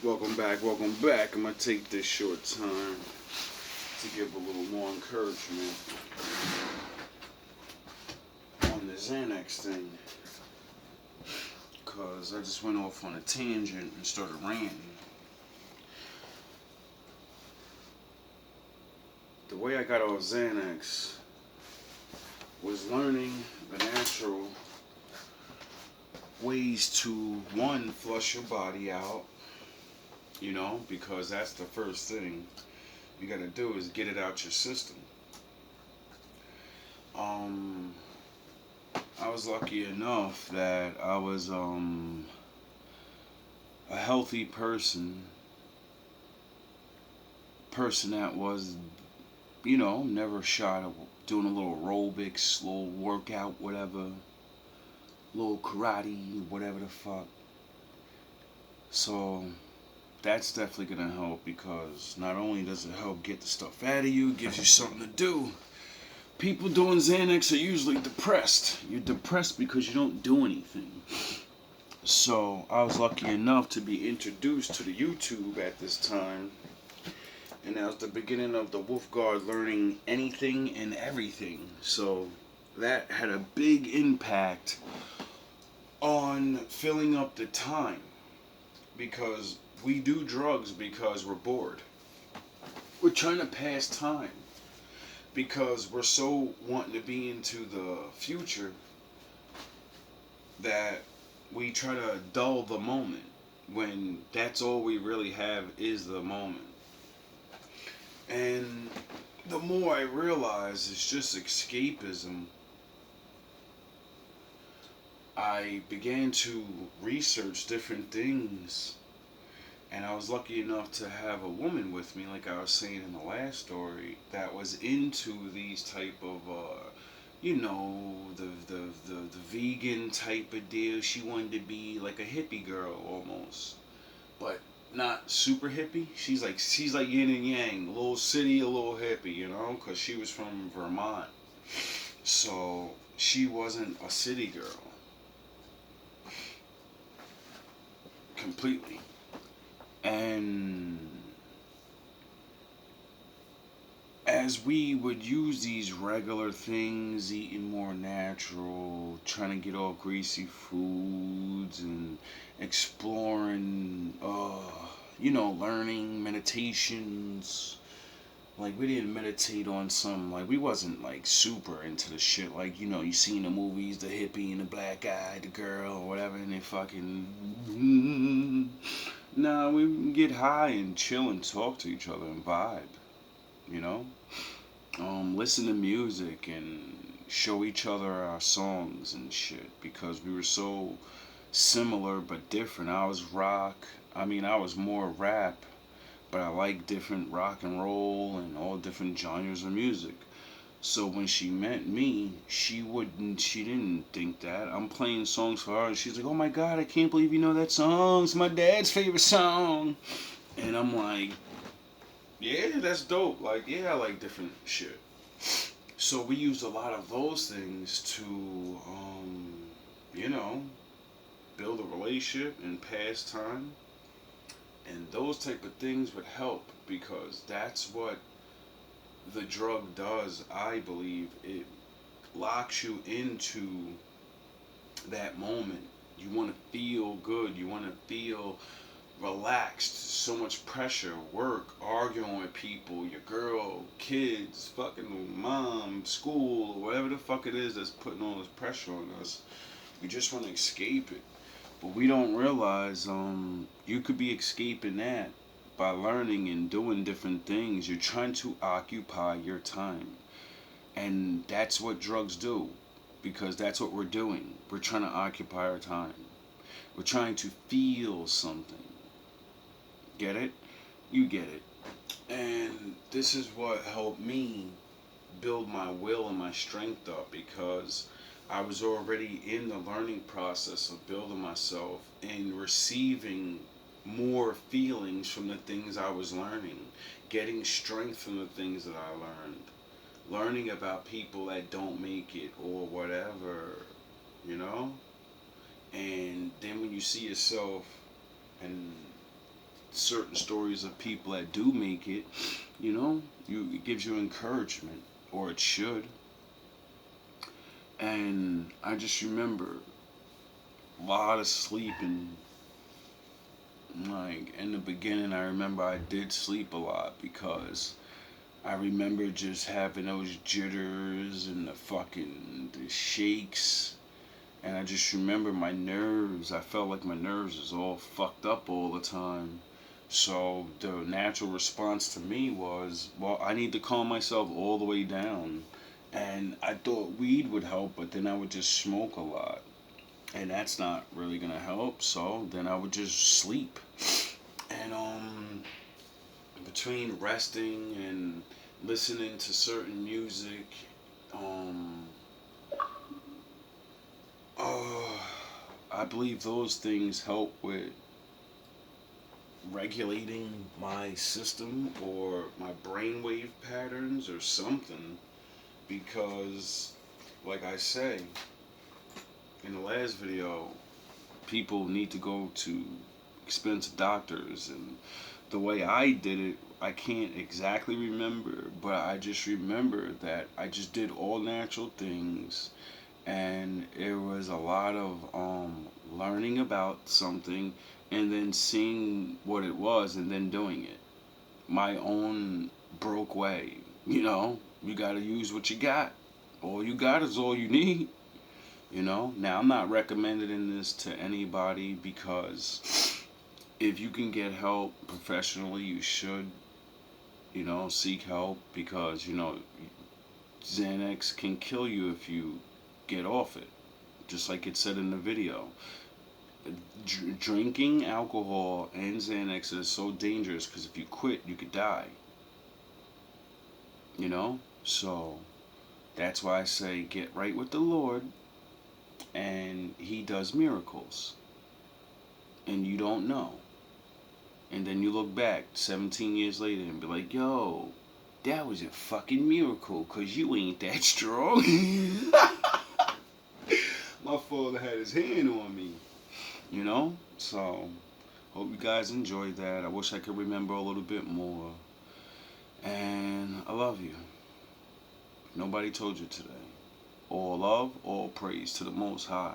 Welcome back, welcome back. I'm going to take this short time to give a little more encouragement on the Xanax thing. Because I just went off on a tangent and started ranting. The way I got off Xanax was learning the natural ways to, one, flush your body out. Because that's the first thing you gotta do is get it out your system. I was lucky enough that I was a healthy person that was, never shy of doing a little aerobics, little workout, whatever, little karate, whatever the fuck. So that's definitely going to help, because not only does it help get the stuff out of you, it gives you something to do. People doing Xanax are usually depressed. You're depressed because you don't do anything. So I was lucky enough to be introduced to the YouTube at this time. And that was the beginning of the Wolf Guard learning anything and everything. So that had a big impact on filling up the time. Because we do drugs because we're bored. We're trying to pass time because we're so wanting to be into the future that we try to dull the moment when that's all we really have is the moment. And the more I realize it's just escapism, I began to research different things. And I was lucky enough to have a woman with me, like I was saying in the last story, that was into these type of, the vegan type of deal. She wanted to be like a hippie girl almost, but not super hippie. She's like yin and yang, a little city, a little hippie, because she was from Vermont, so she wasn't a city girl completely. And as we would use these regular things, eating more natural, trying to get off greasy foods and exploring, learning meditations. Like, we didn't meditate on some, like, we wasn't, like, super into the shit. Like, you see in the movies, the hippie and the black guy, the girl, or whatever, and they fucking... Nah, we get high and chill and talk to each other and vibe, you know? Listen to music and show each other our songs and shit, because we were so similar but different. I was rock, I was more rap, but I like different rock and roll and all different genres of music. So when she met me, she didn't think that. I'm playing songs for her, and she's like, oh my god, I can't believe you know that song. It's my dad's favorite song. And I'm like, yeah, that's dope. Like, yeah, I like different shit. So we used a lot of those things to, build a relationship and pass time. And those type of things would help, because that's what the drug does, I believe. It locks you into that moment. You want to feel good. You want to feel relaxed. So much pressure, work, arguing with people, your girl, kids, fucking mom, school, whatever the fuck it is that's putting all this pressure on us. We just want to escape it. But we don't realize you could be escaping that by learning and doing different things. You're trying to occupy your time. And that's what drugs do, because that's what we're doing. We're trying to occupy our time. We're trying to feel something. Get it? You get it. And this is what helped me build my will and my strength up, because I was already in the learning process of building myself and receiving more feelings from the things I was learning, getting strength from the things that I learned, learning about people that don't make it or whatever, you know? And then when you see yourself and certain stories of people that do make it, it gives you encouragement, or it should. And I just remember a lot of sleeping. Like in the beginning, I remember I did sleep a lot because I remember just having those jitters and the shakes. And I just remember my nerves. I felt like my nerves was all fucked up all the time. So the natural response to me was, well, I need to calm myself all the way down. And I thought weed would help, but then I would just smoke a lot. And that's not really gonna help. So then I would just sleep. And between resting and listening to certain music, um, uh, I believe those things help with regulating my system or my brainwave patterns or something. Because, like I say in the last video, people need to go to expensive doctors, and the way I did it, I can't exactly remember, but I just remember that I just did all natural things, and it was a lot of learning about something and then seeing what it was and then doing it my own broke way. You got to use what you got. All you got is all you need. Now I'm not recommending this to anybody, because if you can get help professionally, you should, seek help, because, Xanax can kill you if you get off it, just like it said in the video. Drinking alcohol and Xanax is so dangerous because if you quit, you could die. So that's why I say get right with the Lord, and He does miracles, and you don't know. And then you look back 17 years later and be like, yo, that was a fucking miracle, because you ain't that strong. My father had his hand on me. So hope you guys enjoyed that. I wish I could remember a little bit more. And I love you. Nobody told you today. All love, all praise to the Most High.